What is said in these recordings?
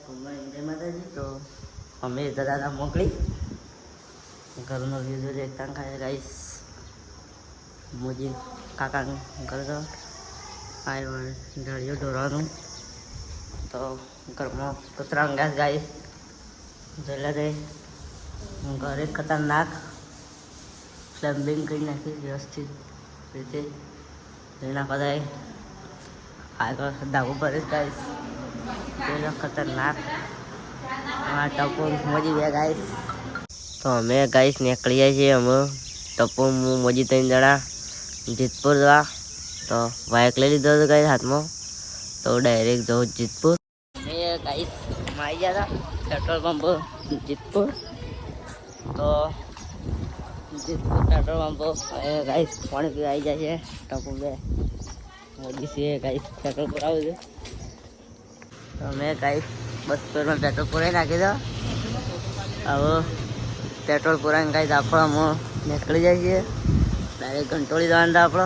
જય માતાજી. તો અમે દાદા મોકલી ઘરનો વ્યૂ દેખતા ખાય ગાઈસ. મોજી કાકા ઘર તો આવ્યો ઢળિયો ઢોરવાનું. તો ઘરમાં કૂતરા અંગાસ ગાઈસ જોયેલા તે ઘરે ખતરનાક પ્લમ્બિંગ કરી નાખી વ્યવસ્થિત રીતે એના બધા આગળ ધાબુ પર જ ગાઈસ ખતરનાક ટપો મોજી ગયા ગાઈસ. તો અમે ગાઈસ નીકળીએ છીએ અમે ટપો મોજી 3 જણા જીતપુર જવા. તો બાઇક લઈ લીધો હતો ગાઈસ હાથમાં. તો ડાયરેક્ટ જવું જીતપુર. અમે ગાઈસ આવી ગયા હતા પેટ્રોલ પંપ જીતપુર. તો જીતપુર પેટ્રોલ પંપ ગાઈસ પાણી પીવા આવી જાય છે. ટપો બે મોજી છે ગાઈસ પેટ્રોલ પુરાવું છે. તો અમે ગાઈસ બસ પેટ્રોલ પુરાઈ નાખી દો. હવે પેટ્રોલ પુરાઈને ગાઈસ આપણો નીકળી જાય છે ડાયરેક્ટ ઘંટોળી જવાનું આપણો.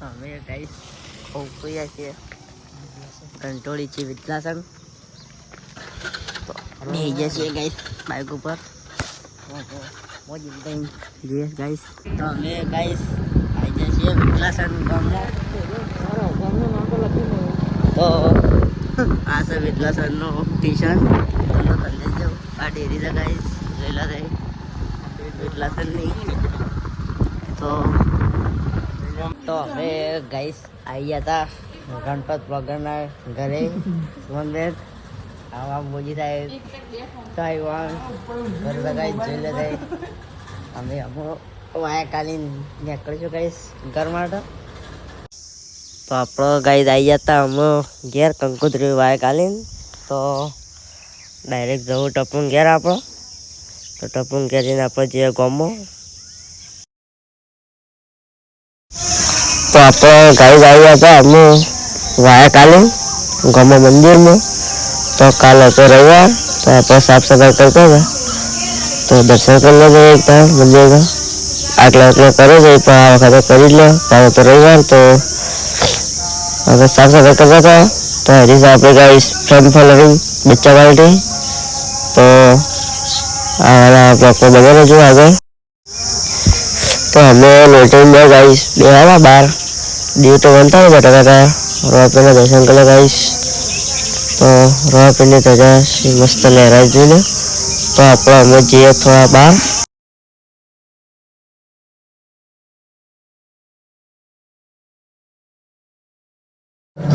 અમે ગાઈસ ઉપડ્યા છીએ ઘંટોળી છે વિટલાસન. તો અમે જઈએ છીએ ગાઈસ બાઇક ઉપર મોજી લઈને જઈએ ગાઈસ. તો અમે ગાઈસ આવી જઈએ છીએ વિટલાસન ગામમાં. તો આ છે વિટલાસનનું સ્ટેશન. આ ડેરી છે ગાઈસ જોયેલા છે વિટલાસનની. તો અમે ગાઈસ આવી ગયા હતા ગણપત વગરના ઘરે સુમનબેન. આવા મોજી થાય તાઈવાન ઘર ગાઈસ જોયેલા થાય. અમે વાયા કાલીન નીકળીશું ગાઈસ ઘર માટે. તો આપણો ગાઈસ આવી ગયા હતા અમે ઘેર કંકોત્રી વાયા કાલીન. તો ડાયરેક્ટ જવું ટપુન ઘેર આપણો. તો ટપુન ઘેર જઈને આપણે જઈએ ગામમાં. તો આપણે ગાઈસ આવી હતા અમે વાયા કાલીન ગામમાં મંદિરમાં. તો કાલ હતો રવિવાર. તો આપણે સાફ સફાઈ કરતા હતા. તો દર્શન કરી લેજો એકતા મંદિરમાં. આટલા કરે છે પણ આ વખતે કરી જ લો. કાલે તો રવિવાર તો આપણે સાફ સફાઈ કરતા હતા. તો હરીશ આપણે ગાઈસ ફ્રેમ ફોલોવિંગ બચ્ચા પાર્ટી. તો આ બ્લોકમાં બધાને જો આગળ. તો અમે લોટીને બે ગાઈસ બે આવ્યા બહાર દીવ તો બનતા હોય બટાકા રોવાપીને દર્શન કરે ગાઈસ. તો રોવાપીને ધજા મસ્ત લહેરાઈ જોઈને. તો આપણે અમે જઈએ થોડા બહાર.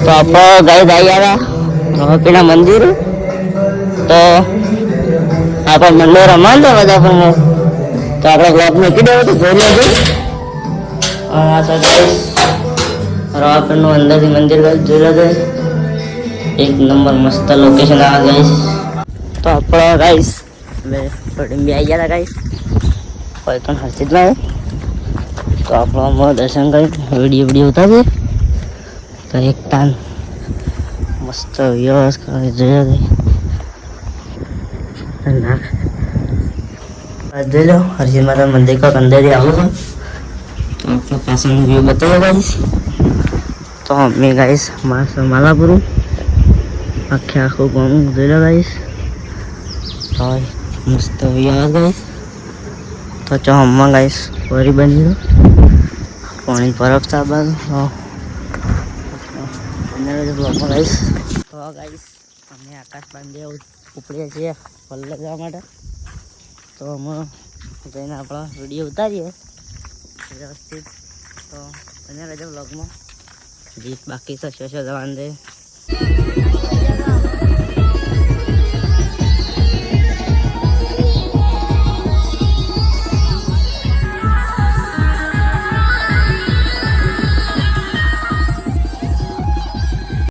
તો આપણે ગાઈસ આવી આવ્યા રોવાપીના મંદિર. તો આપણે મંદિર રમાન તો બધા પણ તો આપણે બ્લોક મૂકી દેવો તો જોઈ લેજો. આ તો ગાઈસ રાવપીરનું અંદરથી મંદિર જોઈ લેજો. એક નંબર મસ્ત લોકેશન આવે ગાઈસ. તો આપણે ગાઈસ અમે થોડી બી આવી ગયા હતા ગાઈસ કોઈ પણ હર્ષિત ના. તો આપણે દર્શન કરી વિડીયો ઉતારીએ. તો એક તાન મસ્ત વ્યવસ્થા જોઈ જોઈ લો હરજી માતા મંદિર કા અંદર ही आऊंगा. तो आपका पासन व्यू बताइए गाइस. तो मैं गाइस मालापुर आखे आखो गाँव जोई लो गाइस. तो मस्त व्यू आ गाइस. तो चो हम गाइस वरी बनी दो पानी बरफ था बस. ब्लॉग में गाइस. तो गाइस हमें आकाश बांधे उपड़े छे पल्ले जवा माटे. तो અમે જઈને આપણો વિડીયો ઉતારીએ વ્યવસ્થિત. તો બને રહેજો બ્લોગમાં. ગીત બાકી છે જવાનું છે.